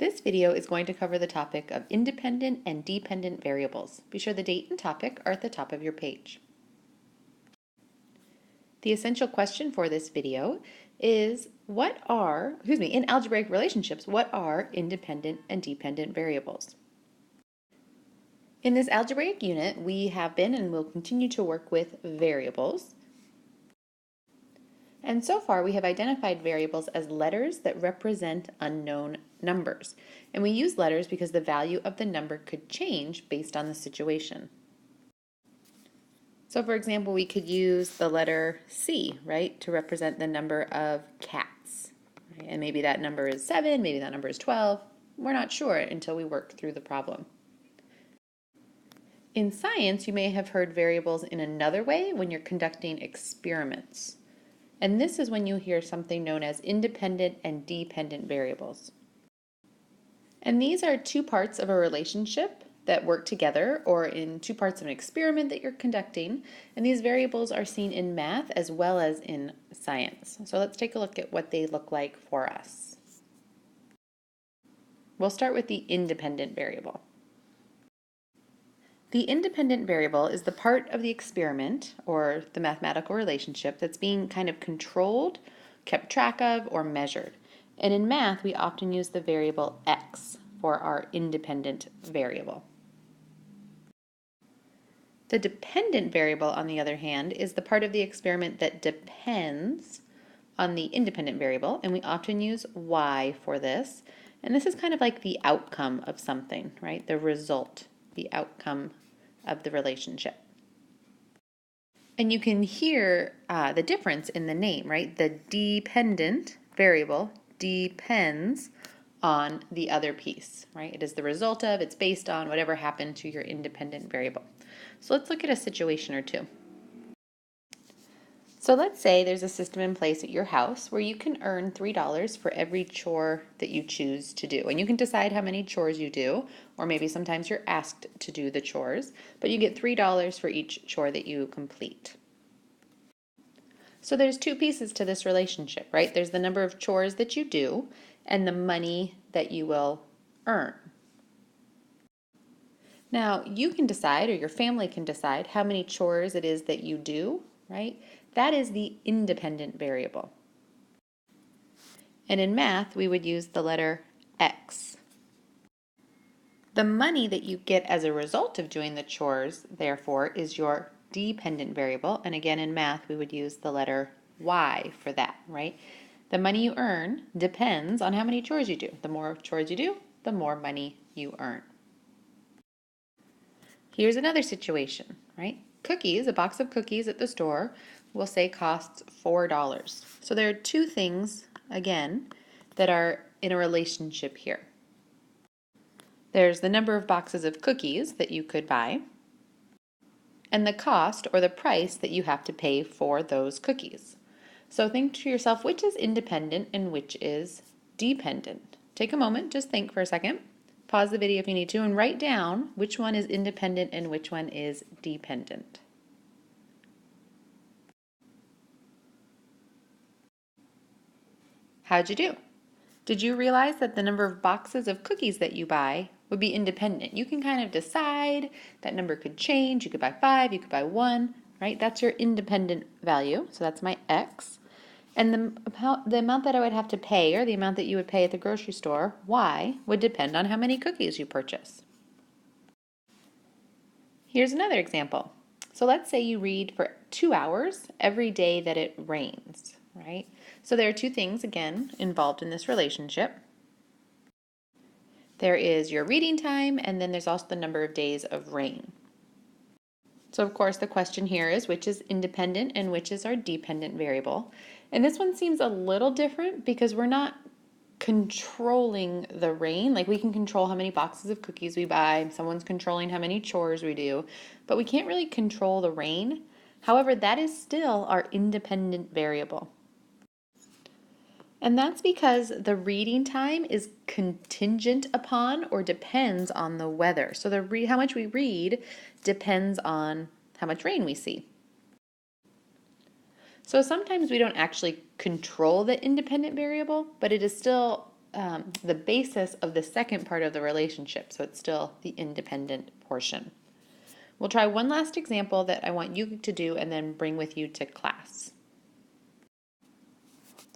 This video is going to cover the topic of independent and dependent variables. Be sure the date and topic are at the top of your page. The essential question for this video is in algebraic relationships, what are independent and dependent variables? In this algebraic unit, we have been and will continue to work with variables. And so far, we have identified variables as letters that represent unknown numbers. And we use letters because the value of the number could change based on the situation. So for example, we could use the letter C, right, to represent the number of cats. Right? And maybe that number is 7, maybe that number is 12. We're not sure until we work through the problem. In science, you may have heard variables in another way when you're conducting experiments. And this is when you hear something known as independent and dependent variables. And these are two parts of a relationship that work together, or in two parts of an experiment that you're conducting. And these variables are seen in math as well as in science. So let's take a look at what they look like for us. We'll start with the independent variable. The independent variable is the part of the experiment or the mathematical relationship that's being kind of controlled, kept track of, or measured. And in math, we often use the variable x for our independent variable. The dependent variable, on the other hand, is the part of the experiment that depends on the independent variable, and we often use y for this. And this is kind of like the outcome of something, right? The result, the outcome of the relationship. And you can hear the difference in the name, right? The dependent variable depends on the other piece, right? It is the result of, it's based on whatever happened to your independent variable. So let's look at a situation or two. So let's say there's a system in place at your house where you can earn $3 for every chore that you choose to do. And you can decide how many chores you do, or maybe sometimes you're asked to do the chores, but you get $3 for each chore that you complete. So there's two pieces to this relationship, right? There's the number of chores that you do and the money that you will earn. Now, you can decide, or your family can decide, how many chores it is that you do, right? That is the independent variable. And in math, we would use the letter x. The money that you get as a result of doing the chores, therefore, is your dependent variable. And again, in math, we would use the letter y for that, right? The money you earn depends on how many chores you do. The more chores you do, the more money you earn. Here's another situation, right? Cookies, a box of cookies at the store, will say costs $4. So there are two things, again, that are in a relationship here. There's the number of boxes of cookies that you could buy, and the cost or the price that you have to pay for those cookies. So think to yourself, which is independent and which is dependent? Take a moment, just think for a second. Pause the video if you need to and write down which one is independent and which one is dependent. How'd you do? Did you realize that the number of boxes of cookies that you buy would be independent? You can kind of decide that number could change. You could buy 5, you could buy 1, right? That's your independent value. So that's my x. And the amount that I would have to pay, or the amount that you would pay at the grocery store, y, would depend on how many cookies you purchase. Here's another example. So let's say you read for 2 hours every day that it rains, right? So there are two things, again, involved in this relationship. There is your reading time, and then there's also the number of days of rain. So of course the question here is which is independent and which is our dependent variable. And this one seems a little different because we're not controlling the rain. Like we can control how many boxes of cookies we buy, someone's controlling how many chores we do, but we can't really control the rain. However, that is still our independent variable. And that's because the reading time is contingent upon or depends on the weather. So how much we read depends on how much rain we see. So sometimes we don't actually control the independent variable, but it is still the basis of the second part of the relationship, so it's still the independent portion. We'll try one last example that I want you to do and then bring with you to class.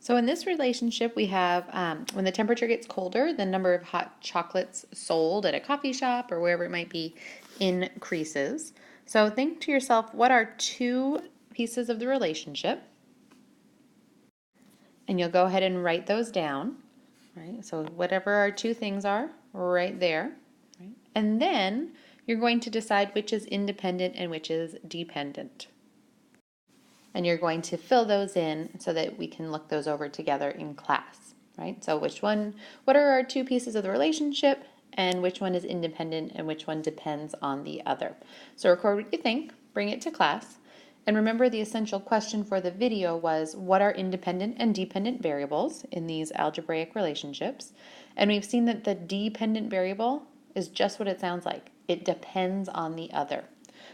So in this relationship, we have when the temperature gets colder, the number of hot chocolates sold at a coffee shop or wherever it might be increases. So think to yourself, what are two pieces of the relationship? And you'll go ahead and write those down, right? So whatever our two things are, right there. Right? And then you're going to decide which is independent and which is dependent. And you're going to fill those in so that we can look those over together in class, right? So what are our two pieces of the relationship, and which one is independent and which one depends on the other. So record what you think, bring it to class, and remember the essential question for the video was, what are independent and dependent variables in these algebraic relationships? And we've seen that the dependent variable is just what it sounds like. It depends on the other.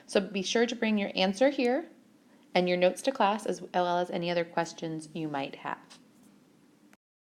So be sure to bring your answer here and your notes to class as well as any other questions you might have.